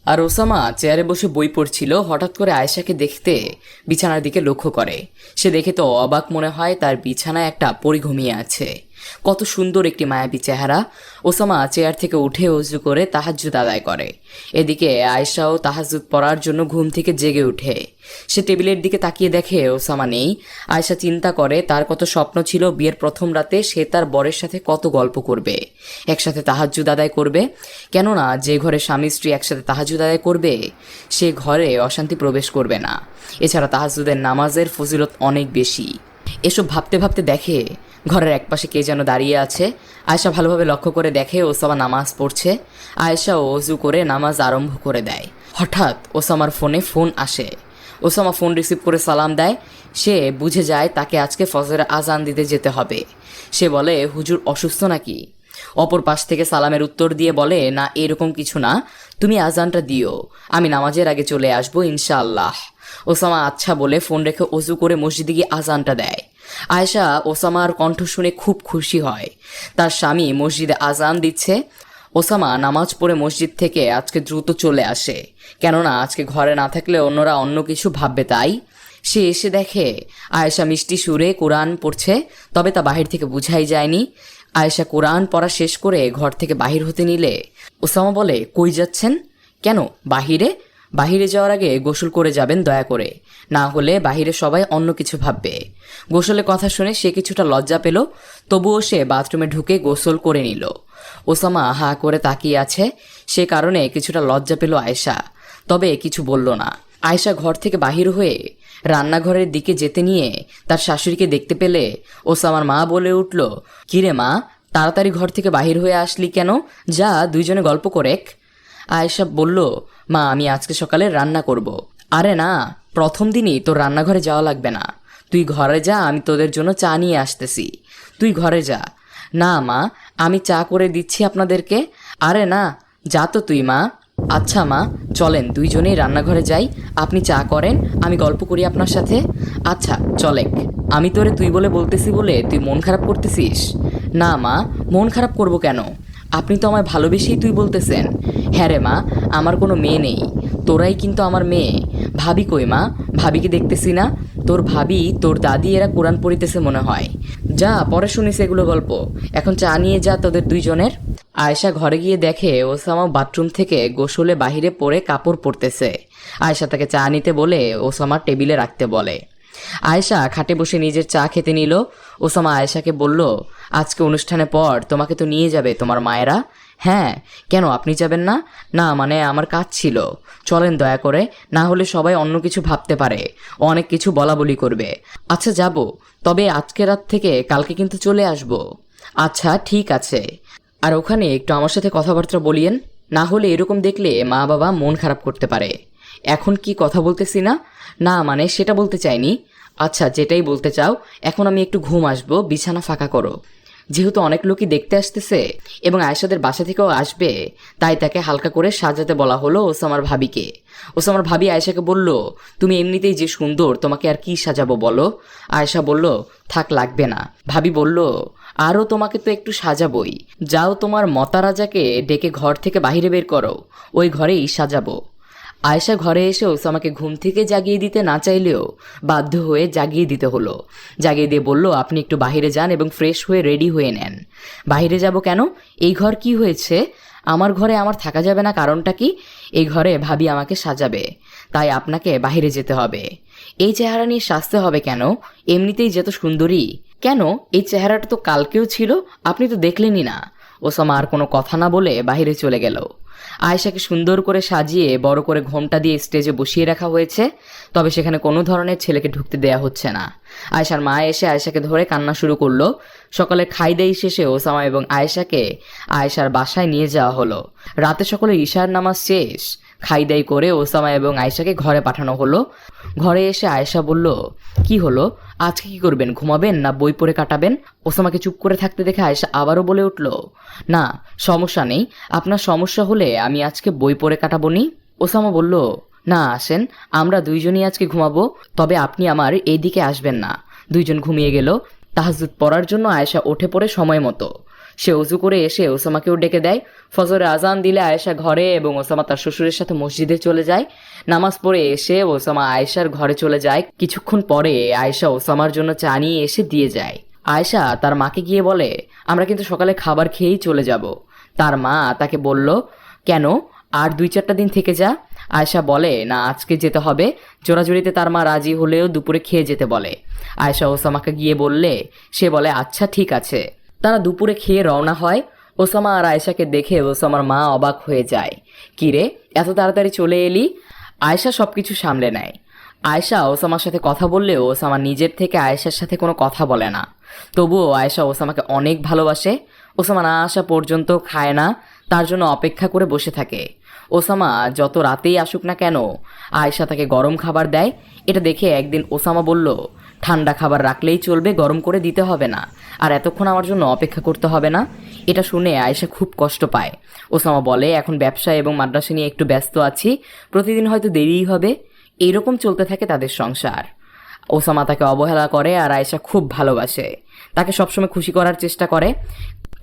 আর Osama চেয়ারে বসে বই পড়ছিল। হঠাৎ করে আয়েশাকে দেখতে বিছানার দিকে লক্ষ্য করে। সে দেখে তো অবাক মনে হয়, তার বিছানায় একটা পরী ঘুমিয়ে আছে। কত সুন্দর একটি মায়াবী চেহারা। ওসামা চেয়ার থেকে উঠে ওযু করে তাহাজ্জুদ আদায় করে। এদিকে আয়েশাও তাহাজ্জুদ পড়ার জন্য ঘুম থেকে জেগে উঠে। সে টেবিলের দিকে তাকিয়ে দেখে ওসামা নেই। আয়েশা চিন্তা করে তার কত স্বপ্ন ছিল বিয়ের প্রথম রাতে সে তার বরের সাথে কত গল্প করবে, একসাথে তাহাজ্জুদ আদায় করবে। কেননা যে ঘরে স্বামী স্ত্রী একসাথে তাহাজ্জুদ আদায় করবে সে ঘরে অশান্তি প্রবেশ করবে না। এছাড়া তাহাজ্জুদের নামাজের ফজিলত অনেক বেশি। এসব ভাবতে ভাবতে দেখে ঘরের একপাশে কে যেন দাঁড়িয়ে আছে। আয়েশা ভালোভাবে লক্ষ্য করে দেখে ওসামা নামাজ পড়ছে। আয়েশা ওযু করে নামাজ আরম্ভ করে দেয়। হঠাৎ ওসামার ফোনে ফোন আসে। ওসামা ফোন রিসিভ করে সালাম দেয়। সে বুঝে যায় তাকে আজকে ফজরের আজান দিতে যেতে হবে। সে বলে, হুজুর অসুস্থ নাকি? অপর পাশ থেকে সালামের উত্তর দিয়ে বলে, না এরকম কিছু না, তুমি আজানটা দিও, আমি নামাজের আগে চলে আসবো ইনশাআল্লাহ। ওসামা আচ্ছা বলে ফোন রেখে ওযু করে মসজিদে গিয়ে আজানটা দেয়। আয়েশা ওসামার কণ্ঠ শুনে খুব খুশি হয়। তার স্বামী মসজিদে আজান দিচ্ছে। ওসামা নামাজ পড়ে মসজিদ থেকে আজকে দ্রুত চলে আসে, কেননা আজকে ঘরে না থাকলে অন্যরা অন্য কিছু ভাববে তাই। সে এসে দেখে আয়েশা মিষ্টি সুরে কোরআন পড়ছে, তবে তা বাহির থেকে বুঝাই যায়নি। আয়েশা কোরআন পড়া শেষ করে ঘর থেকে বাহির হতে নিলে ওসামা বলে, কই যাচ্ছেন? কেন? বাহিরে যাওয়ার আগে গোসল করে যাবেন দয়া করে, না হলে বাহিরে সবাই অন্য কিছু ভাববে। গোসলের কথা শুনে সে কিছুটা লজ্জা পেল, তবুও সে বাথরুমে ঢুকে গোসল করে নিল। ওসামা হা করে তাকিয়ে আছে, সে কারণে কিছুটা লজ্জা পেল আয়েশা, তবে কিছু বলল না। আয়েশা ঘর থেকে বাহির হয়ে রান্নাঘরের দিকে যেতে নিয়ে তার শাশুড়িকে দেখতে পেলে ওসামার মা বলে উঠল, কিরে মা, তাড়াতাড়ি ঘর থেকে বাহির হয়ে আসলি কেন? যা দুইজনে গল্প করেক। আয়েশা বলল, মা আমি আজকে সকালে রান্না করব। আরে না, প্রথম দিনই তোর রান্নাঘরে যাওয়া লাগবে না, তুই ঘরে যা, আমি তোদের জন্য চা নিয়ে আসতেছি, তুই ঘরে যা। না মা, আমি চা করে দিচ্ছি আপনাদেরকে। আরে না, যা তো তুই মা। আচ্ছা মা, চলেন দুইজনেই রান্নাঘরে যাই, আপনি চা করেন, আমি গল্প করি আপনার সাথে। আচ্ছা চলেক। আমি তোরে তুই বলে বলতেছি বলে তুই মন খারাপ করতেছিস? না মা, মন খারাপ করব কেন? আপনি তো আমায় ভালোবেসেই তুই বলতেছেন। হ্যাঁ রে মা, আমার কোনো মেয়ে নেই, তোরাই কিন্তু আমার মেয়ে। ভাবি কই মা? ভাবিকে দেখতেছি না। তোর ভাবি, তোর দাদি এরা কোরআন পড়িতেছে মনে হয়। যা পরে শুনিস এগুলো গল্প, এখন চা নিয়ে যা তোদের দুইজনের। আয়েশা ঘরে গিয়ে দেখে ওসামা বাথরুম থেকে গোসলে বাহিরে পড়ে কাপড় পরতেছে। আয়েশা তাকে চা নিতে বলে ওসামা টেবিলে রাখতে বলে। আয়েশা খাটে বসে নিজের চা খেতে নিল। ওসামা আয়েশাকে বলল, আজকে অনুষ্ঠানের পর তোমাকে তো নিয়ে যাবে তোমার মায়েরা। হ্যাঁ, কেন আপনি যাবেন না? না মানে আমার কাজ ছিল, চলেন দয়া করে, না হলে সবাই অন্য কিছু ভাবতে পারে, অনেক কিছু বলা বলি করবে। আচ্ছা যাব, তবে আজকে রাত থেকে কালকে কিন্তু চলে আসব। আচ্ছা ঠিক আছে, আর ওখানে একটু আমার সাথে কথাবার্তা বলিয়েন, না হলে এরকম দেখলে মা বাবা মন খারাপ করতে পারে। এখন কি কথা বলতেছি না? না মানে সেটা বলতে চাইনি। আচ্ছা যেটাই বলতে চাও, এখন আমি একটু ঘুম আসবো, বিছানা ফাঁকা করো। যেহেতু অনেক লোকই দেখতে আসতেছে এবং আয়েশাদের বাসা থেকেও আসবে, তাই তাকে হালকা করে সাজাতে বলা হলো ওসামার ভাবিকে। ওসামার ভাবি আয়েশাকে বলল, তুমি এমনিতেই যে সুন্দর, তোমাকে আর কি সাজাবো বলো? আয়েশা বলল, থাক লাগবে না। ভাবি বলল, আরও তোমাকে তো একটু সাজাবই, যাও তোমার মতারাজাকে ডেকে ঘর থেকে বাহিরে বের করো, ওই ঘরেই সাজাবো। আয়েশা ঘরে এসে ওসামাকে ঘুম থেকে জাগিয়ে দিতে না চাইলেও বাধ্য হয়ে জাগিয়ে দিতে হলো। জাগিয়ে দিয়ে বলল, আপনি একটু বাইরে যান এবং ফ্রেশ হয়ে রেডি হয়ে নেন। বাইরে যাব কেন? এই ঘর কি হয়েছে? আমার ঘরে আমার থাকা যাবে না, কারণটা কি? এই ঘরে ভাবি আমাকে সাজাবে, তাই আপনাকে বাইরে যেতে হবে। এই চেহারা নিয়ে সাজতে হবে কেন? এমনিতেই যত সুন্দরী। কেন, এই চেহারাটা তো কালকেও ছিল, আপনি তো দেখলেনই না। ওসামা আর কোনো কথা না বলে বাইরে চলে গেল। আয়েশাকে সুন্দর করে সাজিয়ে বড় করে ঘোমটা দিয়ে স্টেজে বসিয়ে রাখা হয়েছে, তবে সেখানে কোনো ধরনের ছেলেকে ঢুকতে দেয়া হচ্ছে না। আয়েশার মা এসে আয়েশাকে ধরে কান্না শুরু করলো। সকালে খাই দাই শেষে ওসামা এবং আয়েশাকে আয়েশার বাসায় নিয়ে যাওয়া হলো। রাতে সকলে ঈশার নামাজ শেষ খাই দাই করে ওসামা এবং আয়েশাকে ঘরে পাঠানো হলো। ঘরে এসে আয়েশা বলল, কি হলো, আজকে কি করবেন, ঘুমাবেন না বই পড়ে কাটাবেন? ওসামাকে চুপ করে থাকতে দেখে আয়েশা আবারও বলে উঠল, না সমস্যা নেই, আপনার সমস্যা হলে আমি আজকে বই পড়ে কাটাবো নি। ওসামা বলল, না আসেন, আমরা দুইজনই আজকে ঘুমাবো, তবে আপনি আমার এই দিকে আসবেন না। দুইজন ঘুমিয়ে গেল। তাহাজ্জুদ পড়ার জন্য আয়েশা উঠে পড়ে সময় মতো। সে অজু করে এসে ওসামাকেও ডেকে দেয়। ফজরে আজান দিলে আয়েশা ঘরে এবং ওসামা তার শ্বশুরের সাথে মসজিদে চলে যায়। নামাজ পড়ে এসে ওসামা আয়েশার ঘরে চলে যায়। কিছুক্ষণ পরে আয়েশা ওসামার জন্য চা নিয়ে এসে দিয়ে যায়। আয়েশা তার মাকে গিয়ে বলে, আমরা কিন্তু সকালে খাবার খেয়েই চলে যাব। তার মা তাকে বলল, কেন, আর 2-4টা দিন থেকে যা। আয়েশা বলে, না, আজকে যেতে হবে। জোরাজুরিতে তার মা রাজি হলেও দুপুরে খেয়ে যেতে বলে। আয়েশা ওসামাকে গিয়ে বললে সে বলে, আচ্ছা ঠিক আছে। তারা দুপুরে খেয়ে রওনা হয়। ওসামা আর আয়েশাকে দেখে ওসামার মা অবাক হয়ে যায়। কিরে, এত তাড়াতাড়ি চলে এলি? আয়েশা সবকিছু সামলে নেয়। আয়েশা ওসামার সাথে কথা বললেও ওসামা নিজের থেকে আয়েশার সাথে কোনো কথা বলে না। তবুও আয়েশা ওসামাকে অনেক ভালোবাসে। ওসামা না আসা পর্যন্ত খায় না, তার জন্য অপেক্ষা করে বসে থাকে। ওসামা যত রাতেই আসুক না কেন, আয়েশা তাকে গরম খাবার দেয়। এটা দেখে একদিন ওসামা বলল, ঠান্ডা খাবার রাখলেই চলবে, গরম করে দিতে হবে না, আর এতক্ষণ আমার জন্য অপেক্ষা করতে হবে না। এটা শুনে আয়েশা খুব কষ্ট পায়। ওসামা বলে, এখন ব্যবসা এবং মাদ্রাসা নিয়ে একটু ব্যস্ত আছি, প্রতিদিন হয়তো দেরিই হবে। এইরকম চলতে থাকে তাদের সংসার। ওসামা তাকে অবহেলা করে আর আয়েশা খুব ভালোবাসে। তাকে সবসময় খুশি করার চেষ্টা করে,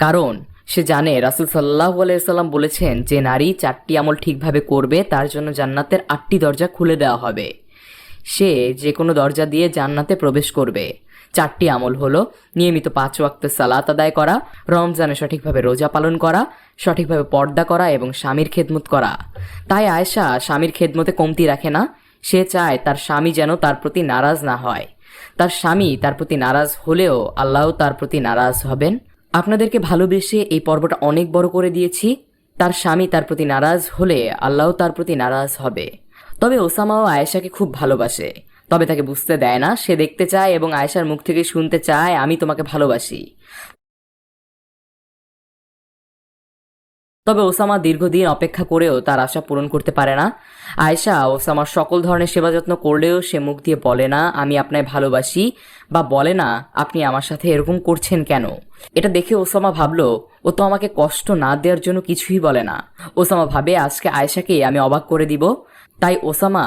কারণ সে জানে রাসূল সাল্লাল্লাহু আলাইহি সাল্লাম বলেছেন যে নারী 4টি আমল ঠিকভাবে করবে তার জন্য জান্নাতের 8টি দরজা খুলে দেওয়া হবে। সে যে কোনো দরজা দিয়ে জান্নাতে প্রবেশ করবে। 4টি আমল হলো নিয়মিত 5 ওয়াক্ত সালাত আদায় করা, রমজানে সঠিকভাবে রোজা পালন করা, সঠিকভাবে পর্দা করা এবং স্বামীর খেদমত করা। তাই আয়েশা স্বামীর খেদমতে কমতি রাখে না। সে চায় তার স্বামী যেন তার প্রতি নারাজ না হয়। তার স্বামী তার প্রতি নারাজ হলেও আল্লাহ তার প্রতি নারাজ হবেন। আপনাদেরকে ভালোবেসে এই পর্বটা অনেক বড় করে দিয়েছি। তার স্বামী তার প্রতি নারাজ হলে আল্লাহ তার প্রতি নারাজ হবে। তবে ওসামাও আয়েশাকে খুব ভালোবাসে, তবে তাকে বুঝতে দেয় না। সে দেখতে চায় এবং আয়েশার মুখ থেকে শুনতে চায়, আমি তোমাকে ভালোবাসি। তবে ওসামা দীর্ঘদিন অপেক্ষা করেও তার আশা পূরণ করতে পারে না। আয়েশা ওসামার সকল ধরনের সেবা যত্ন করলেও সে মুখ দিয়ে বলে না আমি আপনায় ভালোবাসি, বা বলে না আপনি আমার সাথে এরকম করছেন কেন। এটা দেখে ওসামা ভাবলো, ও তো আমাকে কষ্ট না দেওয়ার জন্য কিছুই বলে না। ওসামা ভাবে আজকে আয়েশাকে আমি অবাক করে দিব। তাই ওসামা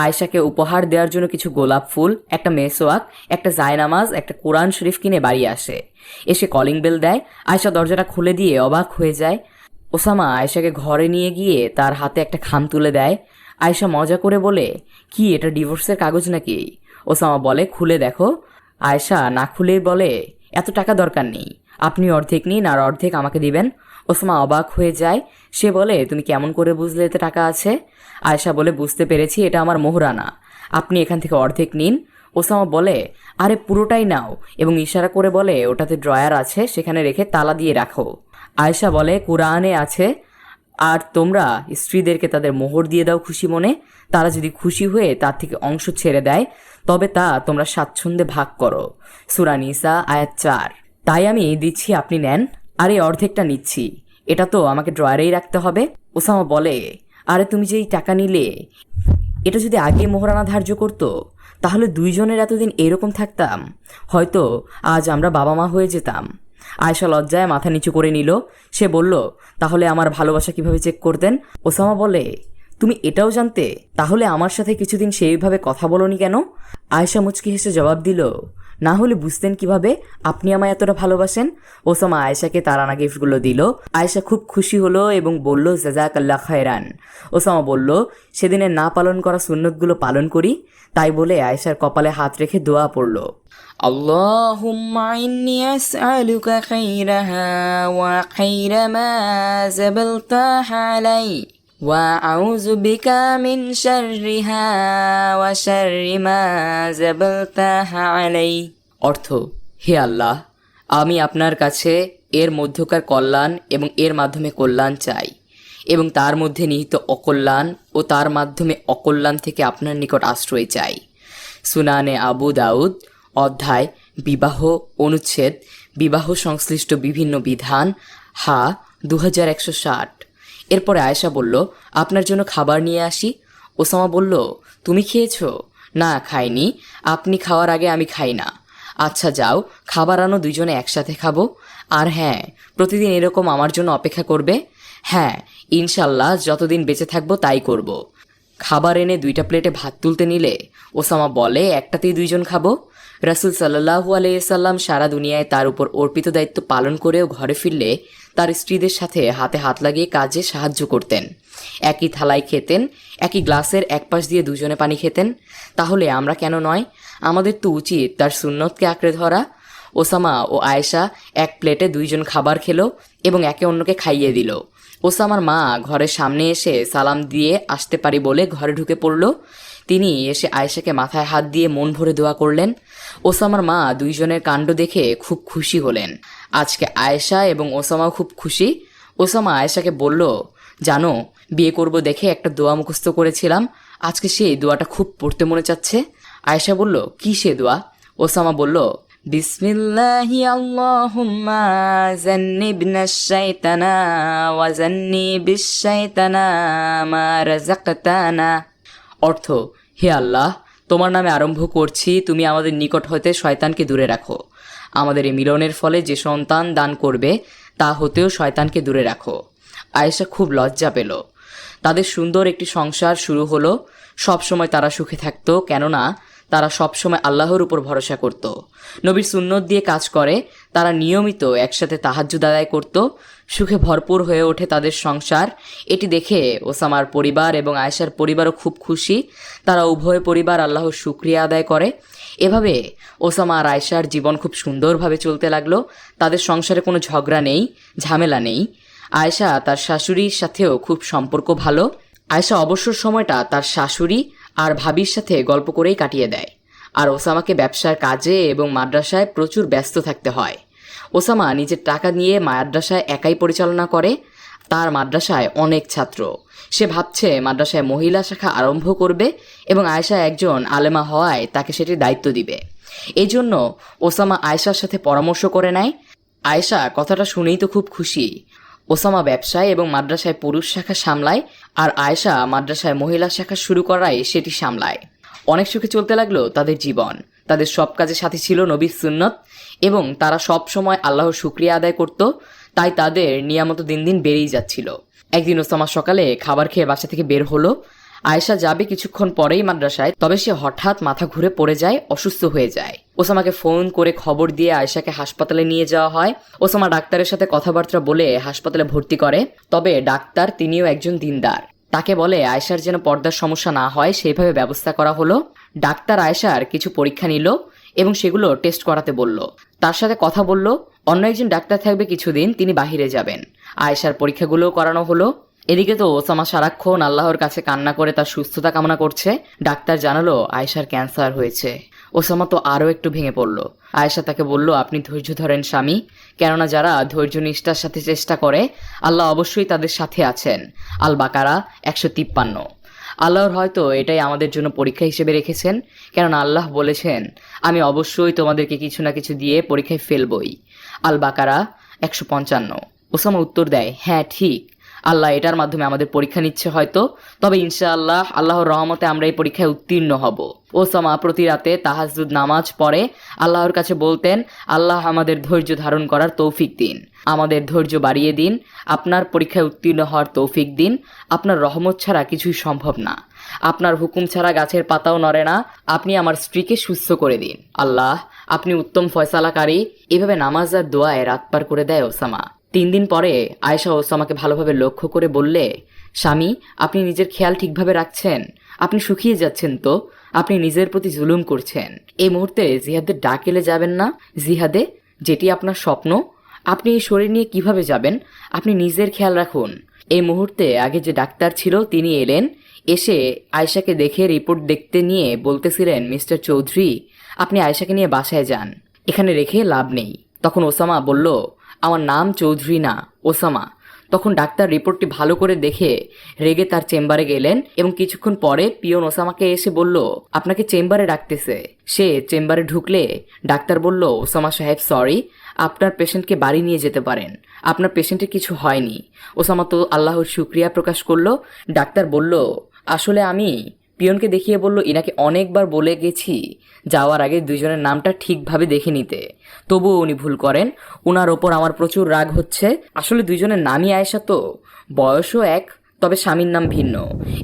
আয়েশাকে উপহার দেওয়ার জন্য কিছু গোলাপ ফুল, একটা মেসোয়াক, একটা জায়নামাজ, একটা কোরআন শরীফ কিনে বাড়ি আসে। এসে কলিং বেল দেয়। আয়েশা দরজাটা খুলে দিয়ে অবাক হয়ে যায়। ওসামা আয়েশাকে ঘরে নিয়ে গিয়ে তার হাতে একটা খাম তুলে দেয়। আয়েশা মজা করে বলে, কি এটা ডিভোর্সের কাগজ নাকি? ওসামা বলে, খুলে দেখো। আয়েশা না খুলেই বলে, এত টাকা দরকার নেই, আপনি অর্ধেক নিন আর অর্ধেক আমাকে দিবেন। ওসামা অবাক হয়ে যায়। সে বলে, তুমি কেমন করে বুঝলে এতে টাকা আছে? আয়েশা বলে, বুঝতে পেরেছি, এটা আমার মোহরানা, আপনি এখান থেকে অর্ধেক নিন। ওসামা বলে, আরে পুরোটাই নাও, এবং ইশারা করে বলে, ওটাতে ড্রয়ার আছে, সেখানে রেখে তালা দিয়ে রাখো। আয়েশা বলে, কুরআনে আছে, আর তোমরা স্ত্রীদেরকে তাদের মোহর দিয়ে দাও খুশি মনে। তারা যদি খুশি হয়ে তার থেকে অংশ ছেড়ে দেয় তবে তা তোমরা স্বাচ্ছন্দ্যে ভাগ করো। সূরা নিসা আয়াত 4। তাই আমি দিচ্ছি, আপনি নেন, আর এই অর্ধেকটা নিচ্ছি, এটা তো আমাকে ড্রয়ারেই রাখতে হবে। ওসামা বলে, আরে তুমি যে এই টাকা নিলে, এটা যদি আগে মোহরানা ধার্য করতো তাহলে দুইজনের এতদিন এরকম থাকতাম, হয়তো আজ আমরা বাবা মা হয়ে যেতাম। আয়েশা লজ্জায় মাথা নিচু করে নিল। সে বলল, তাহলে আমার ভালোবাসা কিভাবে চেক করতেন? ওসামা বলে, তুমি এটাও জানতে, তাহলে আমার সাথে কিছুদিন সেইভাবে কথা বলনি কেন? আয়েশা মুচকি হেসে জবাব দিল, না হলে বুঝতেন কিভাবে আপনি আমায় এতটা ভালোবাসেন? ওসামা আয়েশাকে তার আনা গিফটগুলো দিল। আয়েশা খুব খুশি হলো এবং বলল, জাযাকাল্লাহ খায়রান। ওসামা বলল, সেদিনের না পালন করা সুন্নতগুলো পালন করি। তাই বলে আয়েশার কপালে হাত রেখে দোয়া পড়ল, আল্লাহুম্মা ইন্নী আসআলুকা খায়রাহা ওয়া খায়রা মা জাবালতাহা আলাইহি ওয়া আউযু বিকা মিন শাররিহা ওয়া শাররি মা জাবালতাহা আলাইহি। অর্থ, হে আল্লাহ, আমি আপনার কাছে এর মধ্যকার কল্যাণ এবং এর মাধ্যমে কল্যাণ চাই, এবং তার মধ্যে নিহিত অকল্যাণ ও তার মাধ্যমে অকল্যাণ থেকে আপনার নিকট আশ্রয় চাই। সুনানে আবু দাউদ, অধ্যায় বিবাহ অনুচ্ছেদ বিবাহ সংশ্লিষ্ট বিভিন্ন বিধান, হা 2160। এরপরে আয়েশা বলল, আপনার জন্য খাবার নিয়ে আসি। ওসামা বলল, তুমি খেয়েছো? না, খাইনি, আপনি খাওয়ার আগে আমি খাই না। আচ্ছা যাও, খাবার আনো, দুইজনে একসাথে খাবো। আর হ্যাঁ, প্রতিদিন এরকম আমার জন্য অপেক্ষা করবে। হ্যাঁ, ইনশাল্লাহ যতদিন বেঁচে থাকবো তাই করব। খাবার এনে 2টা প্লেটে ভাত তুলতে নিলে ওসামা বলে, একটাতেই দুইজন খাবো। রাসূল সাল্লাল্লাহু আলাইহি সাল্লাম সারা দুনিয়ায় তার উপর অর্পিত দায়িত্ব পালন করেও ঘরে ফিরলে তার স্ত্রীদের সাথে হাতে হাত লাগিয়ে কাজে সাহায্য করতেন। একই থালায় খেতেন, একই গ্লাসের এক পাশ দিয়ে দুজনে পানি খেতেন। তাহলে আমরা কেন নয়? আমাদের তো উচিত তার সুন্নতকে আঁকড়ে ধরা। ওসামা ও আয়েশা এক প্লেটে দুইজন খাবার খেলো এবং একে অন্যকে খাইয়ে দিল। ওসামার মা ঘরের সামনে এসে সালাম দিয়ে আসতে পারি বলে ঘরে ঢুকে পড়ল। তিনি এসে আয়েশাকে মাথায় হাত দিয়ে মন ভরে দোয়া করলেন। ওসামার মা দুইজনের কাণ্ড দেখে খুব খুশি হলেন। আজকে আয়েশা এবং ওসামাও খুব খুশি। ওসামা আয়েশাকে বলল, জানো, বিয়ে করব দেখে একটা দোয়া মুখস্থ করেছিলাম, আজকে সেই দোয়াটা খুব পড়তে মনে চাচ্ছে। আয়েশা বলল, কি সে দোয়া? ওসামা বলল, বিসমিল্লাহি আল্লাহুম্মা জান্নিবনাশ শাইতানা ওয়া জান্নিবিশ শাইতানা মা রাযাকতানা। অর্থ, হে আল্লাহ, তোমার নামে আরম্ভ করছি, তুমি আমাদের নিকট হতে শয়তানকে দূরে রাখো। আমাদের এই মিলনের ফলে যে সন্তান দান করবে তা হতেও শয়তানকে দূরে রাখো। আয়েশা খুব লজ্জা পেল। তাদের সুন্দর একটি সংসার শুরু হলো। সবসময় তারা সুখে থাকত, কেননা তারা সবসময় আল্লাহর উপর ভরসা করত। নবীর সুন্নত দিয়ে কাজ করে। তারা নিয়মিত একসাথে তাহাজ্জুদ আদায় করত। সুখে ভরপুর হয়ে ওঠে তাদের সংসার। এটি দেখে ওসামার পরিবার এবং আয়েশার পরিবারও খুব খুশি। তারা উভয় পরিবার আল্লাহর শুকরিয়া আদায় করে। এভাবে ওসামা আর আয়েশার জীবন খুব সুন্দরভাবে চলতে লাগলো। তাদের সংসারে কোনো ঝগড়া নেই, ঝামেলা নেই। আয়েশা তার শাশুড়ির সাথেও খুব সম্পর্ক ভালো। আয়েশা অবসর সময়টা তার শাশুড়ি আর ভাবির সাথে গল্প করেই কাটিয়ে দেয়। আর ওসামাকে ব্যবসার কাজে এবং মাদ্রাসায় প্রচুর ব্যস্ত থাকতে হয়। ওসামা নিজের টাকা নিয়ে মাদ্রাসায় একাই পরিচালনা করে। তার মাদ্রাসায় অনেক ছাত্র। সে ভাবছে মাদ্রাসায় মহিলা শাখা আরম্ভ করবে এবং আয়েশা একজন আলেমা হওয়ায় তাকে সেটির দায়িত্ব দিবে। এই জন্য ওসামা আয়েশার সাথে পরামর্শ করে নেয়। আয়েশা কথাটা শুনেই তো খুব খুশি। ওসামা ব্যবসায় এবং মাদ্রাসায় পুরুষ শাখা সামলায়, আর আয়েশা মাদ্রাসায় মহিলা শাখা শুরু করায় সেটি সামলায়। অনেক সুখে চলতে লাগলো তাদের জীবন। তাদের সব কাজে সাথী ছিল নবীর সুন্নত এবং তারা সব সময় আল্লাহর শুকরিয়া আদায় করত। তাই তাদের নিয়ামত দিন দিন বেড়েই যাচ্ছিল। একদিন ওসামা সকালে খাবার খেয়ে বাসা থেকে বের হলো। আয়েশা যাবে কিছুক্ষণ পরেই মাদ্রাসায়, তবে সে হঠাৎ মাথা ঘুরে পড়ে যায়, অসুস্থ হয়ে যায়। ওসামাকে ফোন করে খবর দিয়ে আয়েশাকে হাসপাতালে নিয়ে যাওয়া হয়। ওসামা ডাক্তারের সাথে কথাবার্তা বলে হাসপাতালে ভর্তি করে। তবে ডাক্তার তিনিও একজন দিনদার। তাকে বলে আয়েশার যেন পর্দার সমস্যা না হয় সেইভাবে ব্যবস্থা করা হলো। ডাক্তার আয়েশার কিছু পরীক্ষা নিল এবং সেগুলো টেস্ট করাতে বলল। তার সাথে কথা বলল, অন্য একজন ডাক্তার থাকবে কিছুদিন, তিনি বাহিরে যাবেন। আয়েশার পরীক্ষাগুলোও করানো হলো। এদিকে তো ওসামা সারাক্ষণ আল্লাহর কাছে কান্না করে তার সুস্থতা কামনা করছে। ডাক্তার জানালো আয়েশার ক্যান্সার হয়েছে। ওসামা তো আরও একটু ভেঙে পড়ল। আয়েশা তাকে বলল, আপনি ধৈর্য ধরেন স্বামী, কেননা যারা ধৈর্য নিষ্ঠার সাথে চেষ্টা করে আল্লাহ অবশ্যই তাদের সাথে আছেন। আল বাকারা 153। আল্লাহর হয়তো এটাই আমাদের জন্য পরীক্ষা হিসেবে রেখেছেন, কেননা আল্লাহ বলেছেন, আমি অবশ্যই তোমাদেরকে কিছু না কিছু দিয়ে পরীক্ষায় ফেলবই। আল বাকারা 155। ওসামা উত্তর দেয়, হ্যাঁ ঠিক, আল্লাহ এটার মাধ্যমে আমাদের পরীক্ষা নিচ্ছে হয়তো, তবে ইনশাআল্লাহ আল্লাহর রহমতে আমরা এই পরীক্ষায় উত্তীর্ণ হব। ওসামা প্রতি রাতে তাহাজ্জুদ নামাজ পড়ে আল্লাহর কাছে বলতেন, আল্লাহ আমাদের ধৈর্য ধারণ করার তৌফিক দিন, আমাদের ধৈর্য বাড়িয়ে দিন, আপনার পরীক্ষায় উত্তীর্ণ হওয়ার তৌফিক দিন। আপনার রহমত ছাড়া কিছুই সম্ভব না, আপনার হুকুম ছাড়া গাছের পাতাও নড়ে না। আপনি আমার স্ত্রীকে সুস্থ করে দিন, আল্লাহ আপনি উত্তম ফয়সালাকারী। এভাবে নামাজ আর দোয়ায় রাত পার করে দেয় ওসামা। 3 দিন পরে আয়েশা ওসামাকে ভালোভাবে লক্ষ্য করে বললে, স্বামী, আপনি নিজের খেয়াল ঠিকভাবে রাখছেন? আপনি শুকিয়ে যাচ্ছেন তো, আপনি নিজের প্রতি জুলুম করছেন। এই মুহূর্তে জিহাদের ডাক এলে যাবেন না? জিহাদে, যেটি আপনার স্বপ্ন, আপনি এই শরীর নিয়ে কিভাবে যাবেন? আপনি নিজের খেয়াল রাখুন। এই মুহূর্তে আগে যে ডাক্তার ছিল তিনি এলেন। এসে আয়েশাকে দেখে রিপোর্ট দেখতে নিয়ে বলতেছিলেন, মিস্টার চৌধুরী, আপনি আয়েশাকে নিয়ে বাসায় যান, এখানে রেখে লাভ নেই। তখন ওসামা বলল, আমার নাম চৌধুরী না, ওসামা। তখন ডাক্তার রিপোর্টটি ভালো করে দেখে রেগে তার চেম্বারে গেলেন এবং কিছুক্ষণ পরে পিয়ন ওসামাকে এসে বলল, আপনাকে চেম্বারে ডাকতেছে। সে চেম্বারে ঢুকলে ডাক্তার বলল, ওসামা সাহেব সরি, আপনার পেশেন্টকে বাড়ি নিয়ে যেতে পারেন, আপনার পেশেন্টের কিছু হয়নি। ওসামা তো আল্লাহর শুকরিয়া প্রকাশ করলো। ডাক্তার বলল, আসলে আমি পিয়নকে দেখিয়ে বলল, ইনাকে অনেকবার বলে গেছি যাওয়ার আগে দুইজনের নামটা ঠিকভাবে দেখে নিতে, তবুও উনি ভুল করেন। উনার ওপর আমার প্রচুর রাগ হচ্ছে। আসলে দুইজনের নামই আয়েশা, তো বয়সও এক, তবে স্বামীর নাম ভিন্ন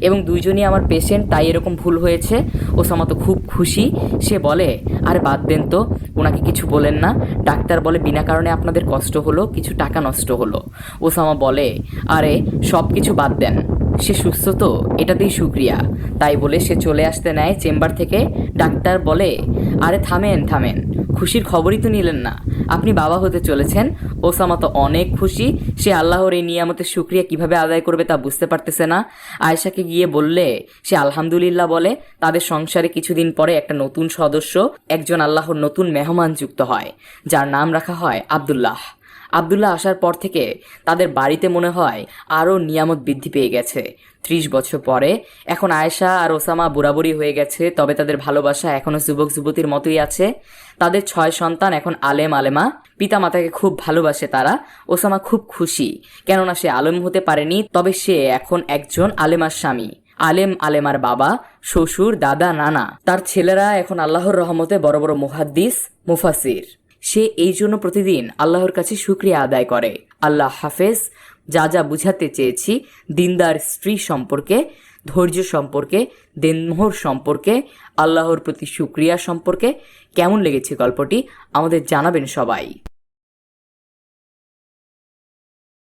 এবং দুইজনই আমার পেশেন্ট, তাই এরকম ভুল হয়েছে। ওসামা তো খুব খুশি। সে বলে, আরে বাদ দেন তো, ওনাকে কিছু বলেন না। ডাক্তার বলে বিনা কারণে আপনাদের কষ্ট হলো, কিছু টাকা নষ্ট হলো। ওসামা বলে, আরে সব কিছু বাদ দেন, সে সুস্থ তো, এটাতেই শুক্রিয়া। তাই বলে সে চলে আসতে নেয় চেম্বার থেকে। ডাক্তার বলে, আরে থামেন থামেন, খুশির খবরই তো নিলেন না, আপনি বাবা হতে চলেছেন। ওসামা তো অনেক খুশি। সে আল্লাহর এই নিয়ামতের শুক্রিয়া কিভাবে আদায় করবে তা বুঝতে পারতেছে না। আয়েশাকে গিয়ে বললে সে আলহামদুলিল্লাহ বলে। তাদের সংসারে কিছুদিন পরে একটা নতুন সদস্য, একজন আল্লাহর নতুন মেহমান যুক্ত হয়, যার নাম রাখা হয় আব্দুল্লাহ। আব্দুল্লাহ আসার পর থেকে তাদের বাড়িতে মনে হয় আরও নিয়ামত বৃদ্ধি পেয়ে গেছে। 30 বছর পরে এখন আয়েশা আর ওসামা বুড়াবুড়ি হয়ে গেছে, তবে তাদের ভালোবাসা এখনও যুবক যুবতীর মতোই আছে। তাদের 6 সন্তান এখন আলেম আলেমা, পিতা মাতাকে খুব ভালোবাসে তারা। ওসামা খুব খুশি, কেননা সে আলেম হতে পারেনি, তবে সে এখন একজন আলেমার স্বামী, আলেম আলেমার বাবা, শ্বশুর, দাদা, নানা। তার ছেলেরা এখন আল্লাহর রহমতে বড় বড় মুহাদ্দিস, মুফাসির। সে এই জন্য প্রতিদিন আল্লাহর কাছে শুকরিয়া আদায় করে। আল্লাহ হাফেজ। যা যা বুঝাতে চেয়েছি দিনদার স্ত্রী সম্পর্কে, ধৈর্য সম্পর্কে, দেনমোহর সম্পর্কে, আল্লাহর প্রতি শুকরিয়া সম্পর্কে, কেমন লেগেছে গল্পটি আমাদের জানাবেন সবাই।